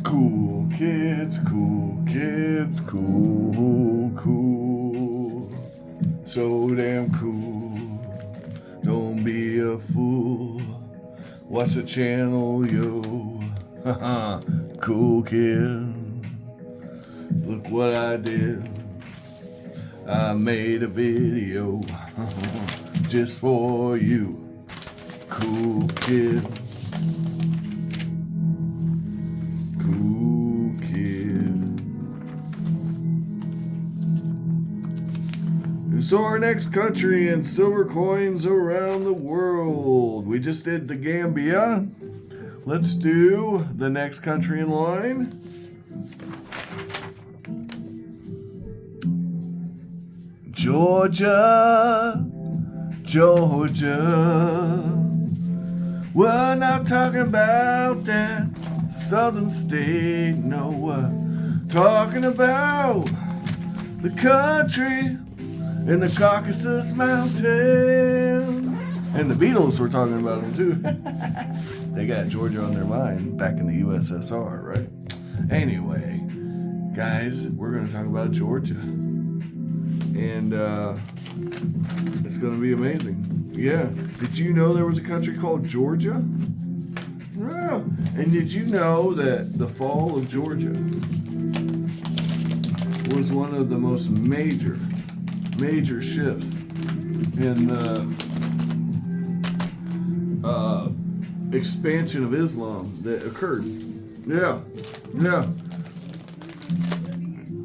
Cool kids, cool kids, cool. So damn cool. Don't be a fool. Watch the channel, yo. Haha, cool kid. Look what I did. I made a video just for you. Cool kid. Cool kid. So our next country in silver coins around the world. We just did the Gambia. Let's do the next country in line. Georgia, Georgia. We're not talking about that southern state, no, we're talking about the country in the Caucasus Mountains. And the Beatles were talking about them too. They got Georgia on their mind back in the USSR, right? Anyway, guys, we're going to talk about Georgia. And it's going to be amazing. Yeah. Did you know there was a country called Georgia? Yeah. And did you know that the fall of Georgia was one of the most major shifts in the expansion of Islam that occurred? Yeah. Yeah.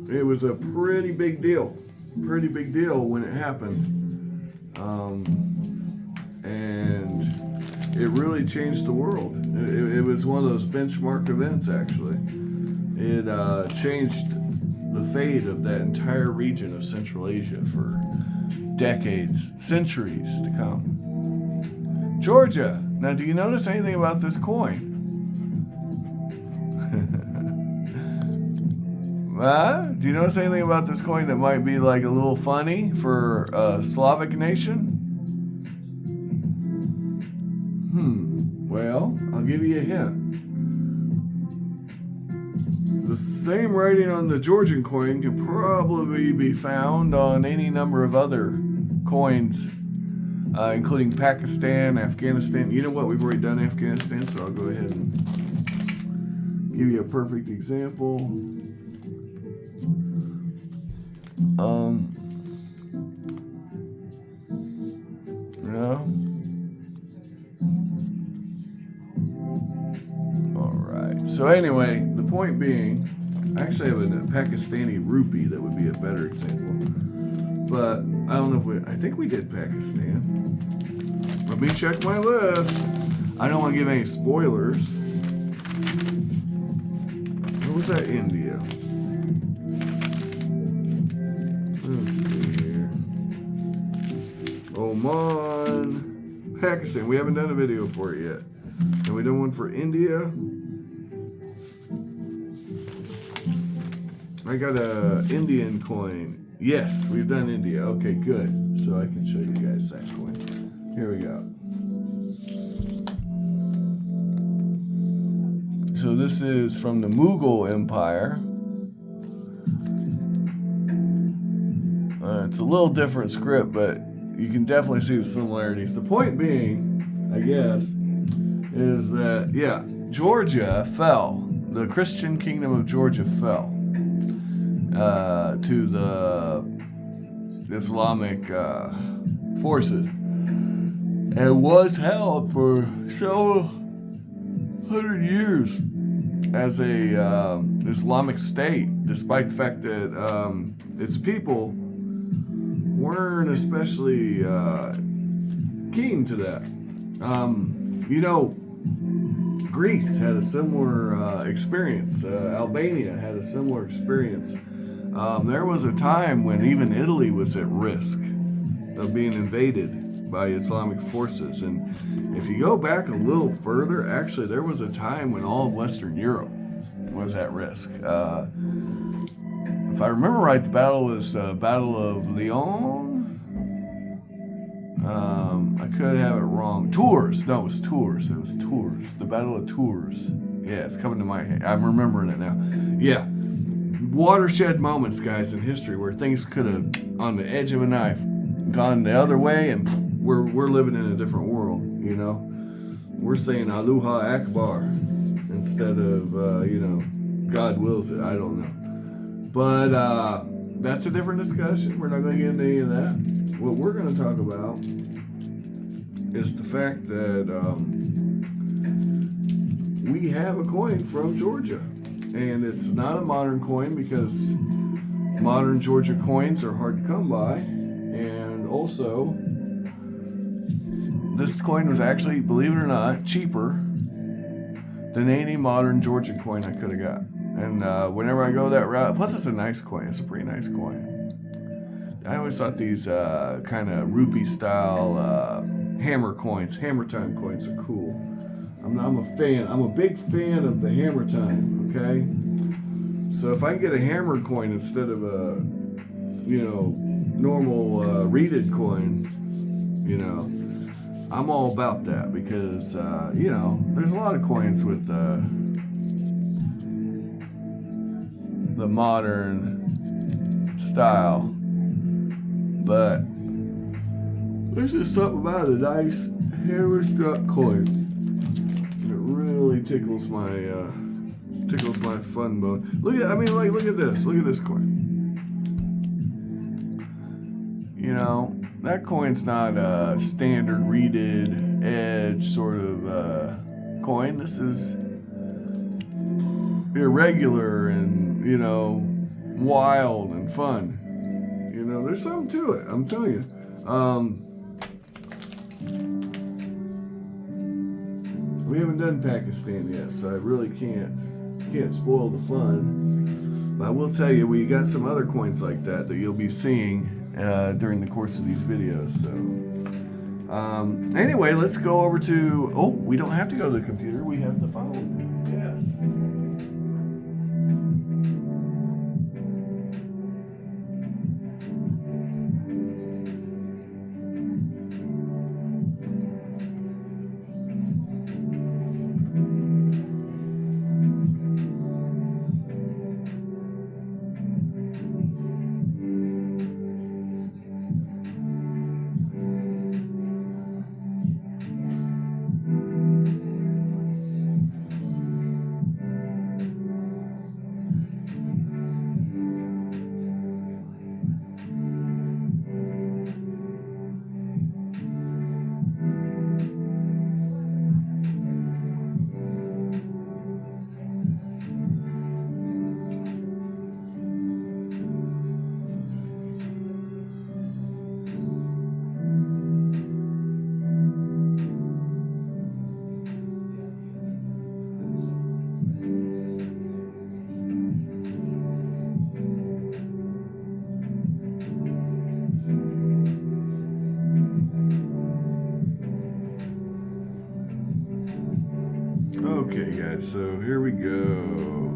It was a pretty big deal when it happened. And it really changed the world. It was one of those benchmark events, actually. It changed the fate of that entire region of Central Asia for decades, centuries to come. Georgia. Now, do you notice anything about this coin? Do you notice anything about this coin that might be like a little funny for a Slavic nation? Well, I'll give you a hint. The same writing on the Georgian coin can probably be found on any number of other coins, including Pakistan, Afghanistan. You know what? We've already done Afghanistan, so I'll go ahead and give you a perfect example. Yeah. All right. So anyway, the point being, I actually have a Pakistani rupee that would be a better example. But I don't know if I think we did Pakistan. Let me check my list. I don't want to give any spoilers. What was that? India. Let's see here. Oman. Pakistan. We haven't done a video for it yet. And we done one for India. I got a Indian coin. Yes, we've done India. Okay, good. So I can show you guys that coin. Here we go. So this is from the Mughal Empire. It's a little different script, but you can definitely see the similarities. The point being, I guess, is that, yeah, Georgia fell. The Christian kingdom of Georgia fell to the Islamic forces and was held for several hundred years as a Islamic state, despite the fact that its people weren't especially keen to that. Greece had a similar experience. Albania had a similar experience. There was a time when even Italy was at risk of being invaded by Islamic forces. And if you go back a little further, actually, there was a time when all of Western Europe was at risk. If I remember right, the battle was Battle of Lyon. I could have it wrong. Tours. No, it was Tours. It was Tours. The Battle of Tours. Yeah, it's coming to my head. I'm remembering it now. Yeah. Watershed moments, guys, in history where things could have, on the edge of a knife, gone the other way, and we're living in a different world, you know? We're saying Aloha Akbar instead of, God wills it. I don't know. But that's a different discussion. We're not going to get into any of that. What we're going to talk about is the fact that we have a coin from Georgia. And it's not a modern coin because modern Georgia coins are hard to come by. And also, this coin was actually, believe it or not, cheaper than any modern Georgia coin I could have got. And whenever I go that route, plus it's a nice coin. It's a pretty nice coin. I always thought these kind of rupee style hammer coins, hammer time coins are cool. I'm a fan. I'm a big fan of the hammer time, okay? So if I can get a hammer coin instead of a, normal reeded coin, I'm all about that because, there's a lot of coins with the modern style, but there's just something about a nice hammer struck coin. Really tickles my fun bone. Look at this. Look at this coin. That coin's not a standard reeded edge sort of coin. This is irregular and wild and fun. There's something to it. I'm telling you. We haven't done Pakistan yet, so I really can't spoil the fun. But I will tell you, we got some other coins like that you'll be seeing during the course of these videos. So, anyway, let's go over to. Oh, we don't have to go to the computer. We have the phone. Yes. Okay, guys, so here we go.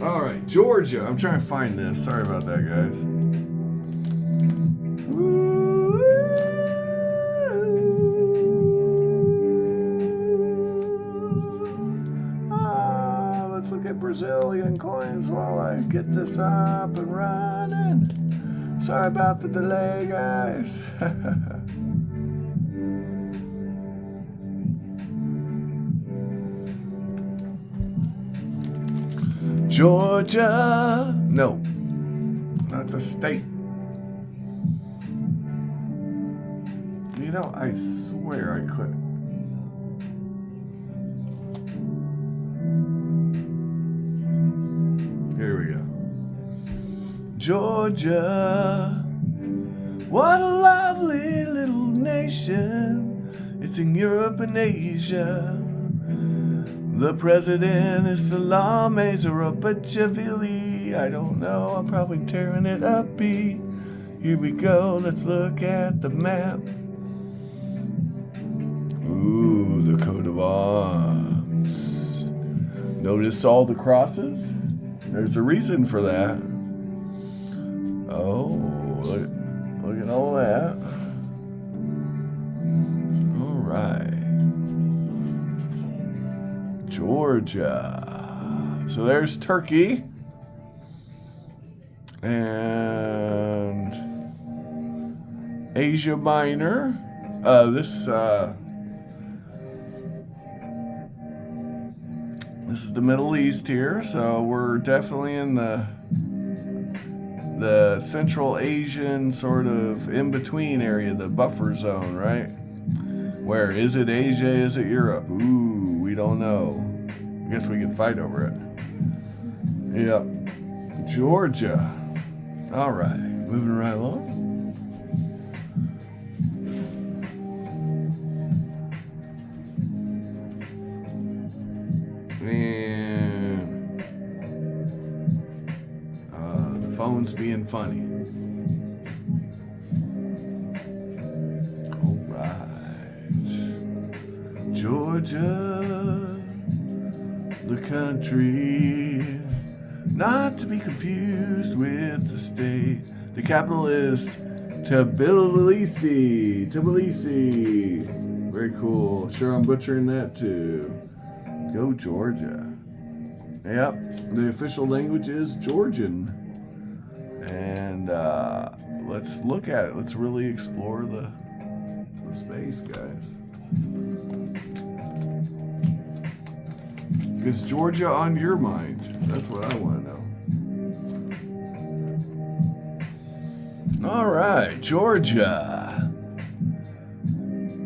All right, Georgia. I'm trying to find this. Sorry about that, guys. Let's look at Brazilian coins while I get this up and running. Sorry about the delay, guys. Georgia. No, not the state. I swear I could. Here we go. Georgia. What a lovely little nation. It's in Europe and Asia. The president is Salome Zoropachavilli. I don't know, I'm probably tearing it up. Here we go, let's look at the map. Ooh, the coat of arms. Notice all the crosses? There's a reason for that. Oh, look at all that. All right. Georgia. So there's Turkey. And Asia Minor. This is the Middle East here, so we're definitely in the Central Asian sort of in-between area, the buffer zone, right? Where is it Asia? Is it Europe? Ooh, we don't know. I guess we can fight over it. Yep. Georgia. All right, moving right along. And the phone's being funny. All right. Georgia, the country, not to be confused with the state. The capital is Tbilisi. Tbilisi. Very cool. Sure, I'm butchering that too. Go Georgia. Yep. The official language is Georgian. And let's look at it. Let's really explore the space, guys. Is Georgia on your mind? That's what I want to know. All right, Georgia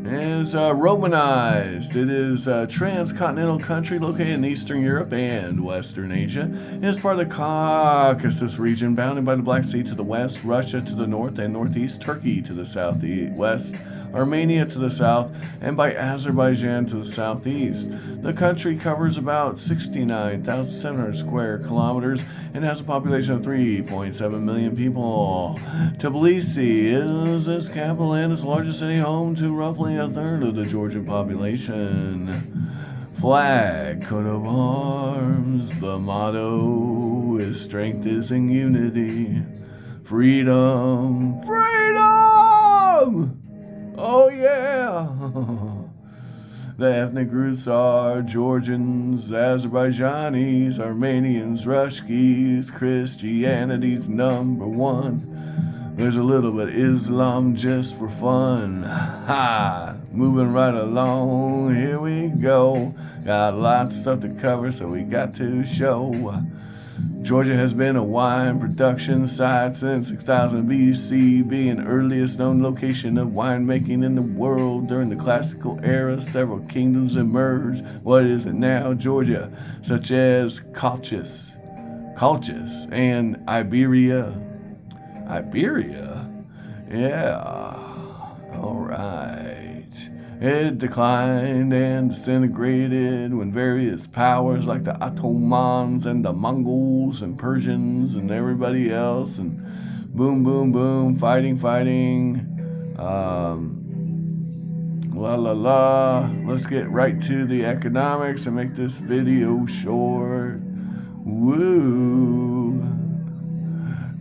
is Romanized. It is a transcontinental country located in Eastern Europe and Western Asia. It is part of the Caucasus region, bounded by the Black Sea to the west, Russia to the north and northeast, Turkey to the southwest, Armenia to the south, and by Azerbaijan to the southeast. The country covers about 69,700 square kilometers and has a population of 3.7 million people. Tbilisi is its capital and its largest city, home to roughly a third of the Georgian population. Flag, coat of arms, the motto is strength is in unity. Freedom, freedom! Oh yeah! The ethnic groups are Georgians, Azerbaijanis, Armenians, Ruskies. Christianity's number one. There's a little bit Islam just for fun. Ha! Moving right along, here we go. Got lots of stuff to cover, so we got to show. Georgia has been a wine production site since 6000 BC, being earliest known location of winemaking in the world. During the classical era, several kingdoms emerged. What is it now? Georgia, such as Colchis, and Iberia. Iberia? Yeah. All right. It declined and disintegrated when various powers like the Ottomans and the Mongols and Persians and everybody else, and boom, boom, boom, fighting. Let's get right to the economics and make this video short. Woo.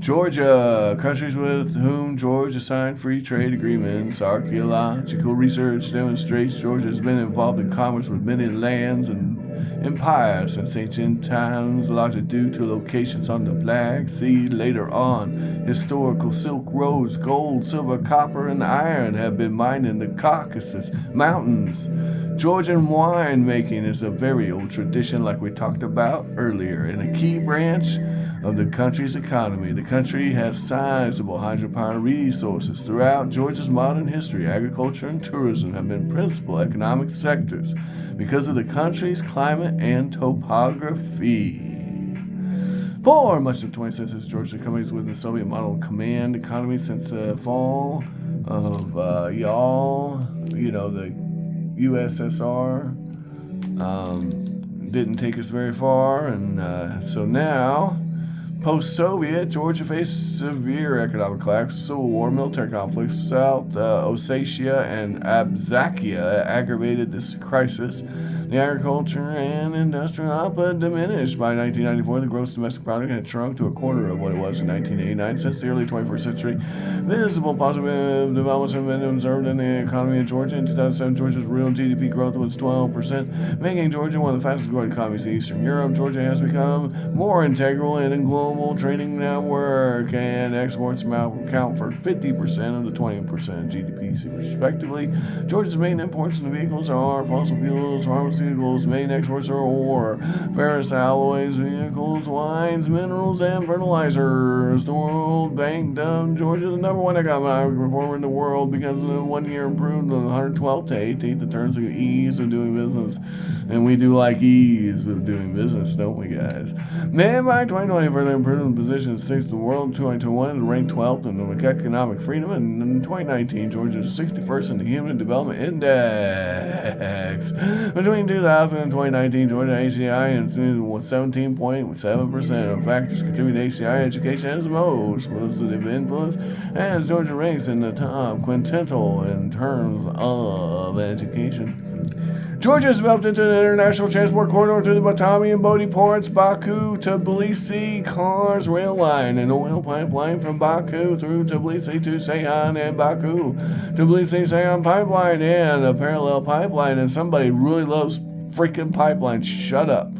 Georgia, countries with whom Georgia signed free trade agreements. Archaeological research demonstrates Georgia has been involved in commerce with many lands and empires since ancient times, largely due to locations on the Black Sea. Later on, historical Silk Roads, gold, silver, copper, and iron have been mined in the Caucasus Mountains. Georgian wine making is a very old tradition, like we talked about earlier, and a key branch of the country's economy. The country has sizable hydropower resources. Throughout Georgia's modern history, agriculture and tourism have been principal economic sectors because of the country's climate and topography. For much of the 20th century, Georgia companies with the Soviet model command economy since the fall of the USSR. Didn't take us very far, and so now, post-Soviet, Georgia faced severe economic collapse, civil war, military conflicts. South Ossetia and Abkhazia aggravated this crisis. The agriculture and industrial output diminished. By 1994, the gross domestic product had shrunk to a quarter of what it was in 1989. Since the early 21st century, visible positive developments have been observed in the economy of Georgia. In 2007, Georgia's real GDP growth was 12%, making Georgia one of the fastest growing economies in Eastern Europe. Georgia has become more integral in a global trading network, and exports account for 50% of the 20% GDP, respectively. Georgia's main imports into vehicles are fossil fuels, pharmaceuticals. Main exports are ore, ferrous alloys, vehicles, wines, minerals, and fertilizers. The World Bank dubbed Georgia the number one economic reformer in the world because of the 1 year improved from 112th to 18th in terms of ease of doing business. And we do like ease of doing business, don't we, guys? Man, by 2020, further improved the position 6th in the world, 2021, and ranked 12th in the economic freedom. And in 2019, Georgia is 61st in the Human Development Index. Between 2000 and 2019, Georgia HCI with 17.7% of factors contributing to HCI education has the most positive influence, as Georgia ranks in the top quintillion in terms of education. Georgia has developed into an international transport corridor through the Batumi and Bodie ports, Baku to Tbilisi cars rail line, an oil pipeline from Baku through Tbilisi to Ceyhan, and Baku to Tbilisi-Ceyhan pipeline, and a parallel pipeline. And somebody really loves freaking pipelines. Shut up.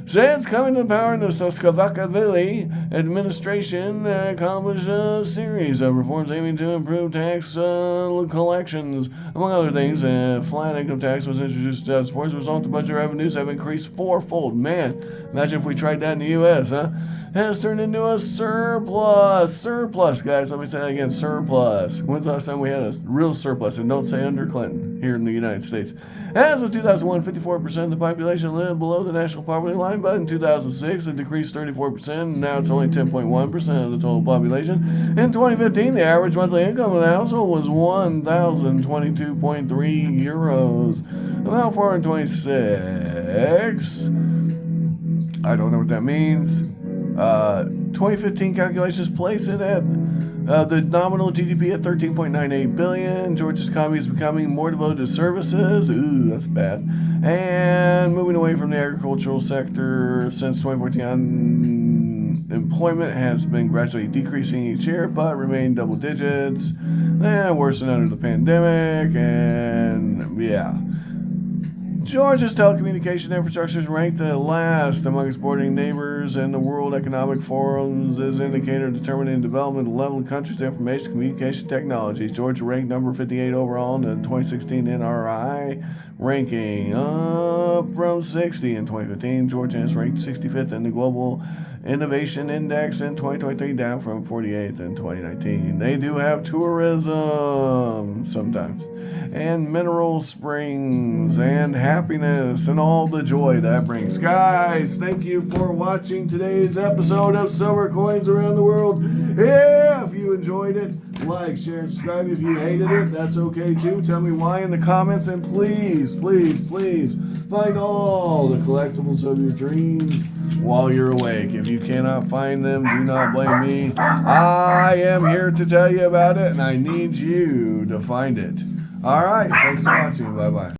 Since coming to power, the Saakashvili administration accomplished a series of reforms aiming to improve tax collections. Among other things, a flat income tax was introduced in 2004. As a result, the budget revenues have increased fourfold. Man, imagine if we tried that in the U.S., huh? Has turned into a surplus. Surplus, guys. Let me say that again. Surplus. When's the last time we had a real surplus? And don't say under Clinton here in the United States. As of 2001, 54% of the population lived below the national poverty line, but in 2006, it decreased 34%, and now it's only 10.1% of the total population. In 2015, the average monthly income of the household was 1,022.3 euros. About 426. I don't know what that means. 2015 calculations place it at the nominal GDP at $13.98 billion. Georgia's economy is becoming more devoted to services. Ooh, that's bad. And moving away from the agricultural sector. Since 2014, unemployment has been gradually decreasing each year, but remained double digits. And worsened under the pandemic. And yeah. Georgia's telecommunication infrastructure is ranked last among its bordering neighbors in the World Economic Forum's indicator determining the development level of the country's information communication technologies. Georgia ranked number 58 overall in the 2016 NRI ranking, up from 60 in 2015. Georgia is ranked 65th in the Global Innovation Index in 2023, down from 48th in 2019. They do have tourism sometimes, and mineral springs, and happiness, and all the joy that brings. Guys, thank you for watching today's episode of Silver Coins Around the World. If you enjoyed it, like, share, and subscribe. If you hated it, that's okay too. Tell me why in the comments, and please, please, please find all the collectibles of your dreams while you're awake. If you cannot find them, do not blame me. I am here to tell you about it, and I need you to find it. All right, thanks for watching. Bye-bye.